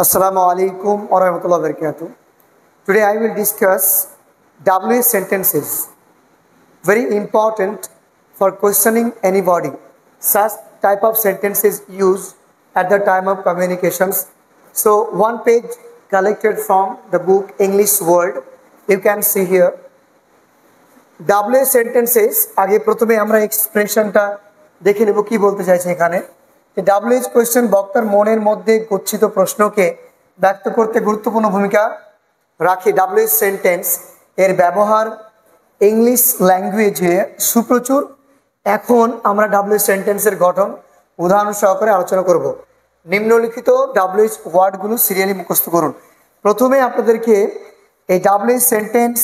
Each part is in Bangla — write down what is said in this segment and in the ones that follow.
Assalamu alaikum wa rahmatullahi wa barakatuh. Today I will discuss WH sentences. Very important for questioning anybody. Such type of sentences used at the time of communications. So one page collected from the book English Word. You can see here. WH sentences আগে প্রথমে আমরা এক্সপ্রেশনটা দেখে নেব কি বলতে চাইছে এখানে। WH কোয়েশ্চেন বক্তার মনের মধ্যে গচ্ছিত প্রশ্নকে ব্যক্ত করতে গুরুত্বপূর্ণ ভূমিকা রাখে। WH সেন্টেন্স এর ব্যবহার ইংলিশ ল্যাঙ্গুয়েজে সুপ্রচুর। এখন আমরা WH সেন্টেন্সের গঠন উদাহরণ সহকারে আলোচনা করব। নিম্নলিখিত WH ওয়ার্ডগুলো সিরিয়ালি মুখস্থ করুন। প্রথমে আপনাদেরকে এই WH সেন্টেন্স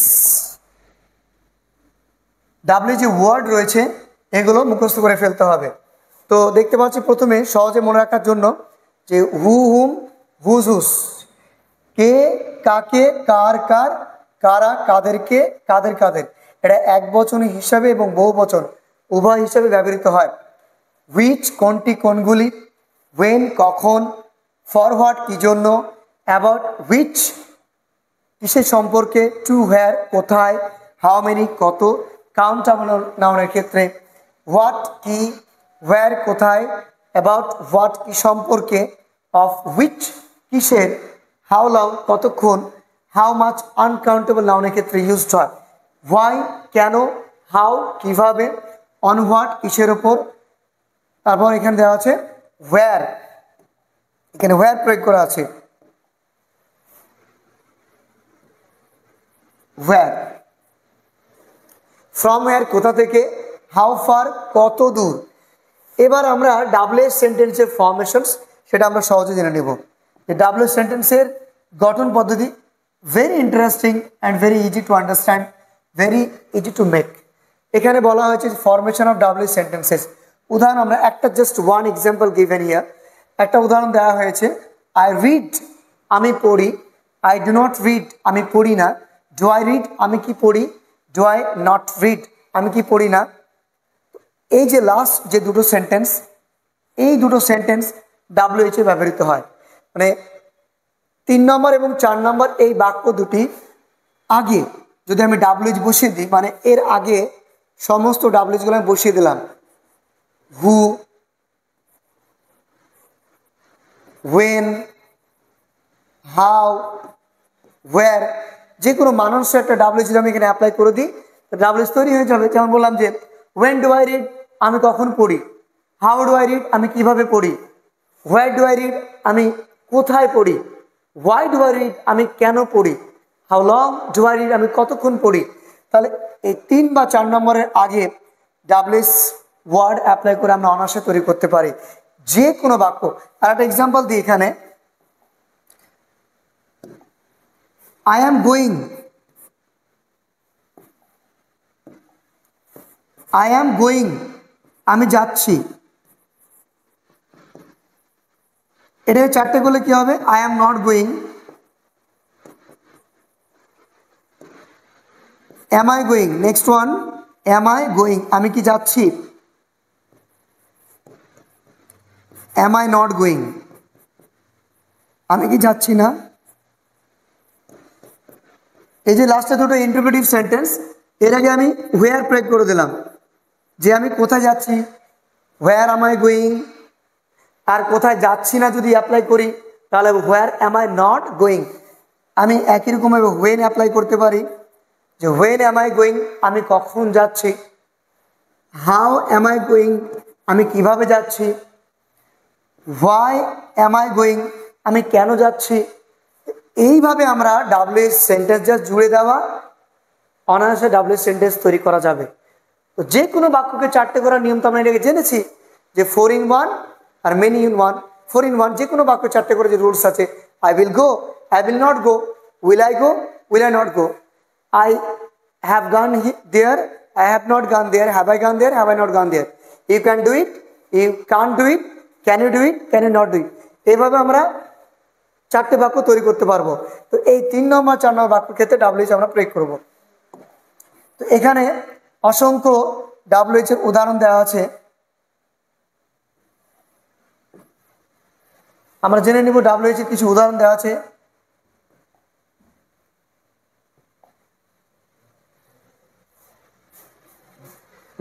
WH যে ওয়ার্ড রয়েছে এগুলো মুখস্থ করে ফেলতে হবে। তো দেখতে পাচ্ছি প্রথমে সহজে মনে রাখার জন্য যে হু হুম হুজ হুস, কে কাকে, কার কার, কারা কাদেরকে, কাদের কাদের, এটা এক বচন হিসাবে এবং বহু বচন উভয় হিসাবে ব্যবহৃত হয়। হুইচ কোনটি কোনগুলি, ওয়েন কখন, ফর হোয়াট কি জন্য, অ্যাবাউট হুইচ কিসের সম্পর্কে, টু হোয়ার কোথায়, হাউ মেনি কত, কাউন্টেবল নাউনের ক্ষেত্রে, হোয়াট কি, হোয়ার কোথায়, অ্যাবাউট হোয়াট কি সম্পর্কে, অফ হুইচ কিসের, হাউ লং কতক্ষণ, হাউ মাচ আনকাউন্টেবল নাউনের ক্ষেত্রে ইউজড হয়। হোয়াই কেন, হাউ কিভাবে, অন হোয়াট কিসের ওপর, তারপর এখানে দেওয়া আছে হোয়ার, এখানে হোয়ার প্রয়োগ করা আছে হোয়ার, ফ্রম হোয়ার কোথা থেকে, হাউ ফার কত দূর। এবার আমরা WH সেন্টেন্সের ফর্মেশনস সেটা আমরা সহজে জেনে নেব। WH সেন্টেন্সের গঠন পদ্ধতি very interesting and very easy to understand, very easy to make. এখানে বলা হয়েছে ফরমেশন অফ WH সেন্টেন্সেস। উদাহরণ আমরা একটা just one example given here, একটা উদাহরণ দেওয়া হয়েছে। আই রিড আমি পড়ি, আই ডু নট রিড আমি পড়ি না, ডু আই রিড আমি কি পড়ি, ডু আই নট রিড আমি কি পড়ি না। এই যে লাস্ট যে দুটো সেন্টেন্স, এই দুটো সেন্টেন্স WH এ ব্যবহৃত হয়। মানে 3 নম্বর এবং 4 নম্বর এই বাক্য দুটি আগে যদি আমি WH বসিয়ে দিই, মানে এর আগে সমস্ত WH গুলো আমি বসিয়ে দিলাম। হু, ওয়েন, হাউ, হোয়ার, যে কোনো মানুষের একটা WH যদি আমি এখানে অ্যাপ্লাই করে দিই WH তৈরি হয়ে যাবে। যেমন বললাম যে ওয়েন ডু আই রিড আমি কখন পড়ি, হাউ ডু আই রিড আমি কিভাবে পড়ি, হোয়ার ডু আই রিড আমি কোথায় পড়ি, হোয়াই ডু আই রিড আমি কেন পড়ি, how long do I read আমি কতক্ষণ পড়ি। তাহলে এই 3 বা 4 নম্বরের আগে WH ওয়ার্ড অ্যাপ্লাই করে আমরা অনায়াসে তৈরি করতে পারি যে কোনো বাক্য। আর একটা এক্সাম্পল দিই এখানে, I am going, I am going আমি যাচ্ছি, এটা 4টে করলে কি হবে, I am not going, am I going, next one am I going আমি কি যাচ্ছি, am I not going আমি কি যাচ্ছি না। এই যে লাস্টে দুটো ইন্টারপ্রেটিভ সেন্টেন্স, এর আগে আমি হোয়ার প্রয়োগ করে দিলাম যে আমি কোথায় যাচ্ছি, হোয়ার am I going, আর কোথায় যাচ্ছি না যদি অ্যাপ্লাই করি তাহলে হোয়ার am I not going। আমি একই রকমভাবে হোয়েন অ্যাপ্লাই করতে পারি যে হোয়েন am I going আমি কখন যাচ্ছি, হাউ am I going আমি কিভাবে যাচ্ছি, হোয়াই am I going আমি কেন যাচ্ছি। এইভাবে আমরা WH সেন্টেন্স জাস্ট জুড়ে দেওয়া অনায়াসে WH সেন্টেন্স তৈরি করা যাবে। তো যে কোনো বাক্যকে 4টে করার নিয়ম তো আমরা এটাকে জেনেছি যে 4 in 1 are many in 1। 4 in 1 যে কোনো বাক্য 4টে করে যে রুলস আছে, I will go, I will not go, will I go, will I not go, I have gone there, I have not gone there, have I গান দেয়ার, have I not gone there, you can do it, you can't do it, can you do it, can you not do it. এইভাবে আমরা 4টে বাক্য তৈরি করতে পারবো। তো এই 3 নম্বর 4 নম্বর বাক্যের ক্ষেত্রে WH আমরা প্রয়োগ করব। তো এখানে অসংখ্য WH এর উদাহরণ দেওয়া আছে। আমরা জেনে নিব WH এর কিছু উদাহরণ দেওয়া আছে।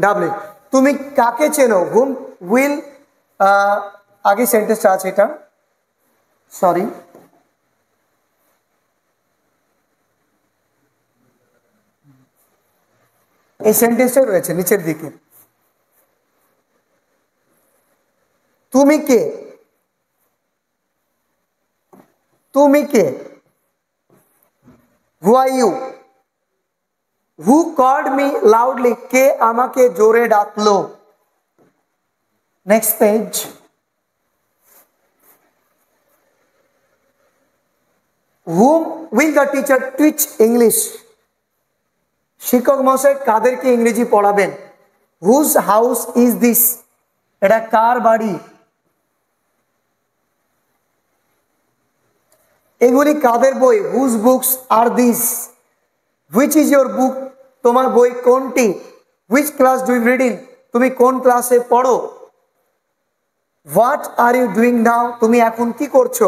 ডাব্লিউ, তুমি কাকে চেনো? হুম উইল, আগে সেন্টেন্সটা আছে এটা, সরি, এই সেন্টেন্সটাই রয়েছে নিচের দিকে। তুমি কে? তুমি কে? Who are you? Who called me loudly? কে আমাকে জোরে ডাকলো? Next page. Whom will the teacher teach English? শিক্ষক মহাশয় কাদেরকে ইংরেজি পড়াবেন? Whose house is this? এটা কার বাড়ি? এগুলি কাদের বই? Whose books are this? Which is your book? তোমার বই কোনটি? Which class do you read in? তুমি কোন ক্লাসে পড়ো? What are you doing now? তুমি এখন কি করছো?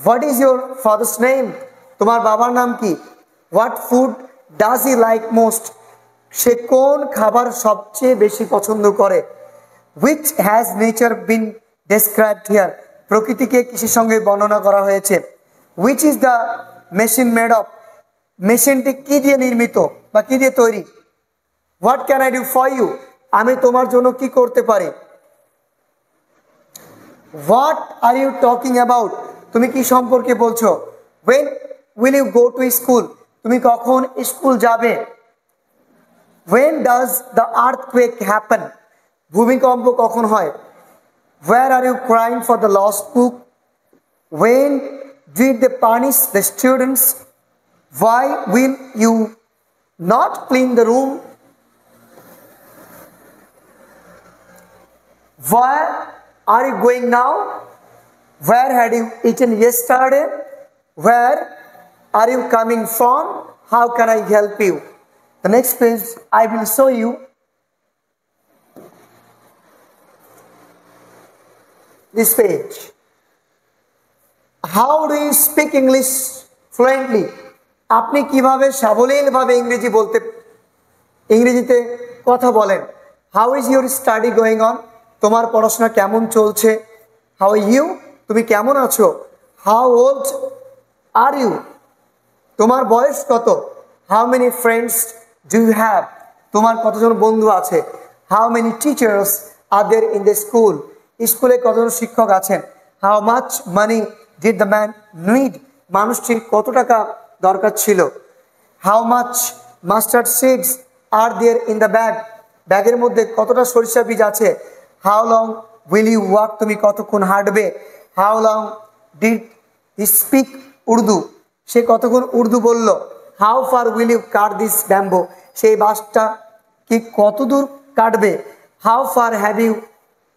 What is your father's name? তোমার বাবার নাম কি? What food does he like most? সে কোন খাবার সবচেয়ে বেশি পছন্দ করে? Which has nature been described here? প্রকৃতিকে কিসের সঙ্গে বর্ণনা করা হয়েছে? Which is the machine made of? মেশিনটি কি দিয়ে নির্মিত বা কি দিয়ে তৈরি? What can I do for you? আমি তোমার জন্য কি করতে পারি? What are you talking about? তুমি কি সম্পর্কে বলছো? When will you go to school? তুমি কখন স্কুল যাবে? When does the earthquake happen? ভূমিকম্প কখন হয়? Where are you crying for the lost book? When did they punish the students? Why will you not clean the room? Where are you going now? Where had you eaten yesterday? Where are you coming from? How can I help you? The next page I will show you. This page. How do you speak English fluently? আপনি কিভাবে সাবলীলভাবে ইংরেজিতে কথা বলেন? How is your study going on? তোমার পড়াশোনা কেমন চলছে? How are you? তুমি কেমন আছো? How old are you? তোমার বয়স কত? How many friends do you have? তোমার কতজন বন্ধু আছে? How many teachers are there in the school? স্কুলে কতজন শিক্ষক আছেন? How much money did the man need? মানুষটির কত টাকা দরকার ছিল? How much mustard seeds are there in the bag? ব্যাগের মধ্যে কতটা সরিষা বীজ আছে? How long will you walk? তুমি কতক্ষণ হাঁটবে? How long did he speak Urdu? সে কতক্ষণ উর্দু বলল? How far will you cut this bamboo? সেই বাঁশটা কি কত দূর কাটবে? How far have you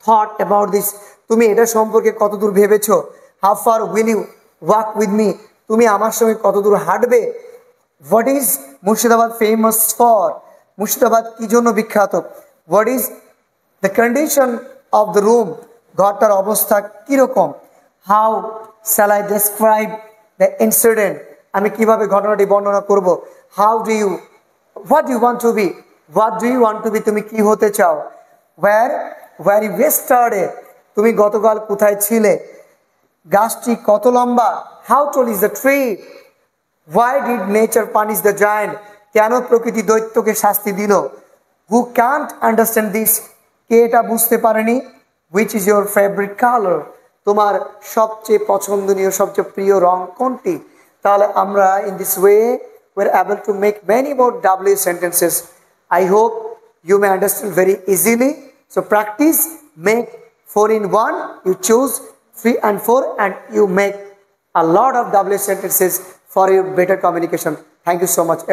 thought about this? তুমি এটা সম্পর্কে কত দূর ভেবেছো? How far will you walk with me? তুমি আমার সঙ্গে কত দূর হাঁটবে? What is Murshidabad famous for? Murshidabad কি জন্য বিখ্যাত? What is the condition of the room? ঘরটার অবস্থা কিরকম? How shall I describe the incident? আমি কিভাবে ঘটনাটি বর্ণনা করব? How do you, what do you want to be? What do you want to be? তুমি কি হতে চাও? Where were you yesterday? তুমি গতকাল কোথায় ছিলে? গাছটি কত লম্বা? How tall is the tree? Why did nature punish the giant? কেন প্রকৃতি দৈত্যকে শাস্তি দিল? Who can't understand this? কে এটা বুঝতে পারেনি? Which is your favorite color? তোমার সবচেয়ে পছন্দনীয় সবচেয়ে প্রিয় রং কোনটি? তাহলে আমরা in this way we're able to make many more W sentences. I hope you may understand very easily. So practice, make 4 in 1, you choose 3 and 4 and you make a lot of W sentences for your better communication. Thank you so much.